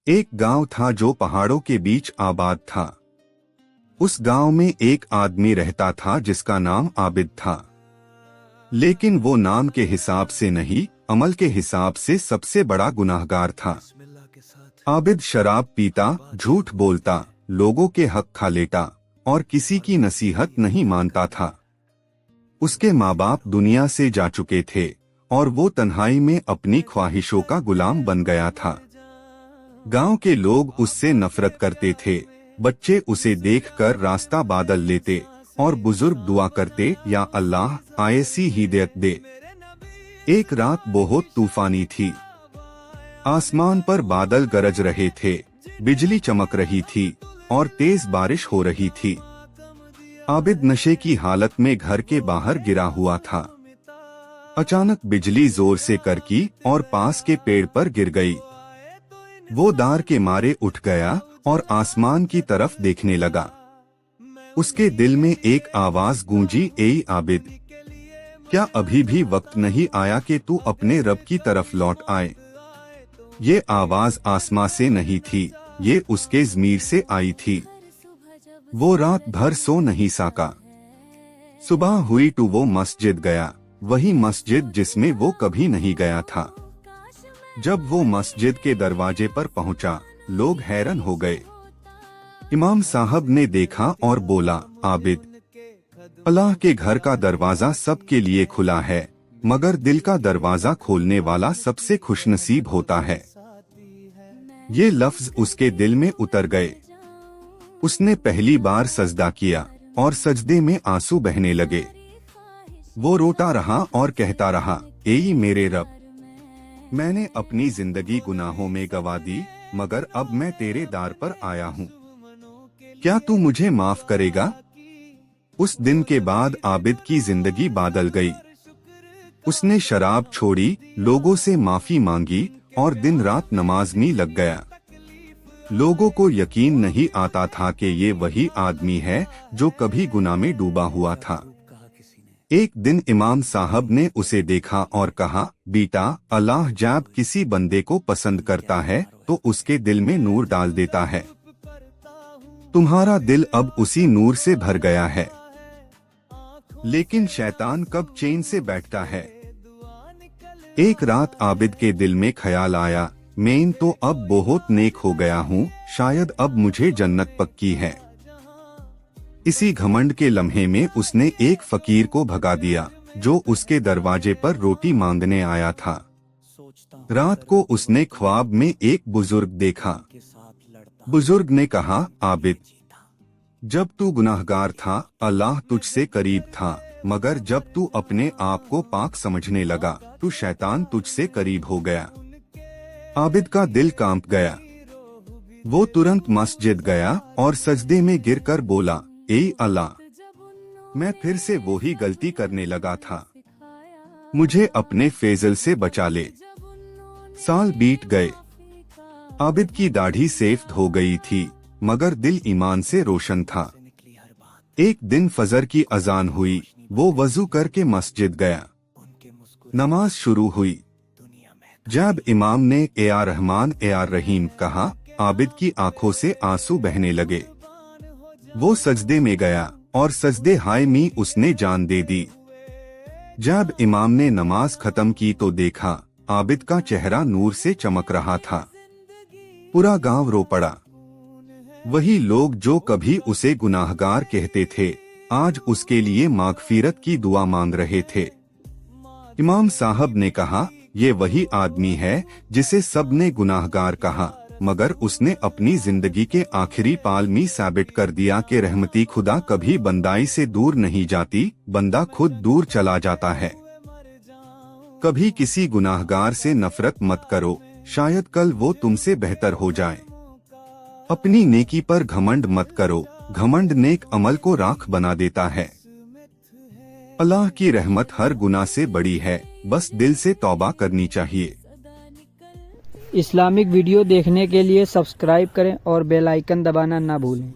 एक गांव था जो पहाड़ों के बीच आबाद था। उस गांव में एक आदमी रहता था जिसका नाम आबिद था। लेकिन वो नाम के हिसाब से नहीं, अमल के हिसाब से सबसे बड़ा गुनाहगार था। आबिद शराब पीता, झूठ बोलता, लोगों के हक खा लेता और किसी की नसीहत नहीं मानता था। उसके माँ बाप दुनिया से जा चुके थे और वो तन्हाई में अपनी ख्वाहिशों का गुलाम बन गया था। गांव के लोग उससे नफरत करते थे। बच्चे उसे देखकर रास्ता बादल लेते और बुजुर्ग दुआ करते, या अल्लाह ऐसी हिदायत दे। एक रात बहुत तूफानी थी। आसमान पर बादल गरज रहे थे, बिजली चमक रही थी और तेज बारिश हो रही थी। आबिद नशे की हालत में घर के बाहर गिरा हुआ था। अचानक बिजली जोर से कड़की और पास के पेड़ पर गिर गई। वो डर के मारे उठ गया और आसमान की तरफ देखने लगा। उसके दिल में एक आवाज गूंजी, ए आबिद, क्या अभी भी वक्त नहीं आया कि तू अपने रब की तरफ लौट आए? ये आवाज आसमां से नहीं थी, ये उसके ज़मीर से आई थी। वो रात भर सो नहीं सका। सुबह हुई तो वो मस्जिद गया, वही मस्जिद जिसमें वो कभी नहीं गया था। जब वो मस्जिद के दरवाजे पर पहुंचा, लोग हैरान हो गए। इमाम साहब ने देखा और बोला, आबिद, अल्लाह के घर का दरवाजा सबके लिए खुला है, मगर दिल का दरवाजा खोलने वाला सबसे खुशनसीब होता है। ये लफ्ज उसके दिल में उतर गए। उसने पहली बार सजदा किया और सजदे में आंसू बहने लगे। वो रोता रहा और कहता रहा, ए मेरे रब, मैंने अपनी जिंदगी गुनाहों में गवा दी, मगर अब मैं तेरे दर पर आया हूँ। क्या तू मुझे माफ करेगा? उस दिन के बाद आबिद की जिंदगी बदल गई। उसने शराब छोड़ी, लोगों से माफी मांगी और दिन रात नमाज में लग गया। लोगों को यकीन नहीं आता था कि ये वही आदमी है जो कभी गुनाह में डूबा हुआ था। एक दिन इमाम साहब ने उसे देखा और कहा, बेटा, अल्लाह जब किसी बंदे को पसंद करता है तो उसके दिल में नूर डाल देता है। तुम्हारा दिल अब उसी नूर से भर गया है। लेकिन शैतान कब चैन से बैठता है? एक रात आबिद के दिल में ख्याल आया, मैं तो अब बहुत नेक हो गया हूँ, शायद अब मुझे जन्नत पक्की है। इसी घमंड के लम्हे में उसने एक फकीर को भगा दिया जो उसके दरवाजे पर रोटी मांगने आया था। रात को उसने ख्वाब में एक बुजुर्ग देखा। बुजुर्ग ने कहा, आबिद, जब तू गुनाहगार था अल्लाह तुझसे करीब था, मगर जब तू अपने आप को पाक समझने लगा तो शैतान तुझसे करीब हो गया। आबिद का दिल कांप गया। वो तुरंत मस्जिद गया और सजदे में गिरकर बोला, ए अल्लाह, मैं फिर से वही गलती करने लगा था, मुझे अपने फेजल से बचा ले। साल बीत गए। आबिद की दाढ़ी सफेद हो गई थी, मगर दिल ईमान से रोशन था। एक दिन फजर की अजान हुई, वो वजू करके मस्जिद गया। नमाज शुरू हुई। जब इमाम ने A R Rahman A R Rahim कहा, आबिद की आंखों से आंसू बहने लगे। वो सजदे में गया और सजदे हाय में उसने जान दे दी। जब इमाम ने नमाज खत्म की तो देखा, आबिद का चेहरा नूर से चमक रहा था। पूरा गांव रो पड़ा। वही लोग जो कभी उसे गुनाहगार कहते थे, आज उसके लिए मागफिरत की दुआ मांग रहे थे। इमाम साहब ने कहा, ये वही आदमी है जिसे सबने गुनाहगार कहा, मगर उसने अपनी जिंदगी के आखिरी पाल में साबित कर दिया कि रहमती खुदा कभी बंदाई से दूर नहीं जाती, बंदा खुद दूर चला जाता है। कभी किसी गुनाहगार से नफरत मत करो, शायद कल वो तुमसे बेहतर हो जाए। अपनी नेकी पर घमंड मत करो, घमंड नेक अमल को राख बना देता है। अल्लाह की रहमत हर गुनाह से बड़ी है, बस दिल से तौबा करनी चाहिए। इस्लामिक वीडियो देखने के लिए सब्सक्राइब करें और बेल आइकन दबाना ना भूलें।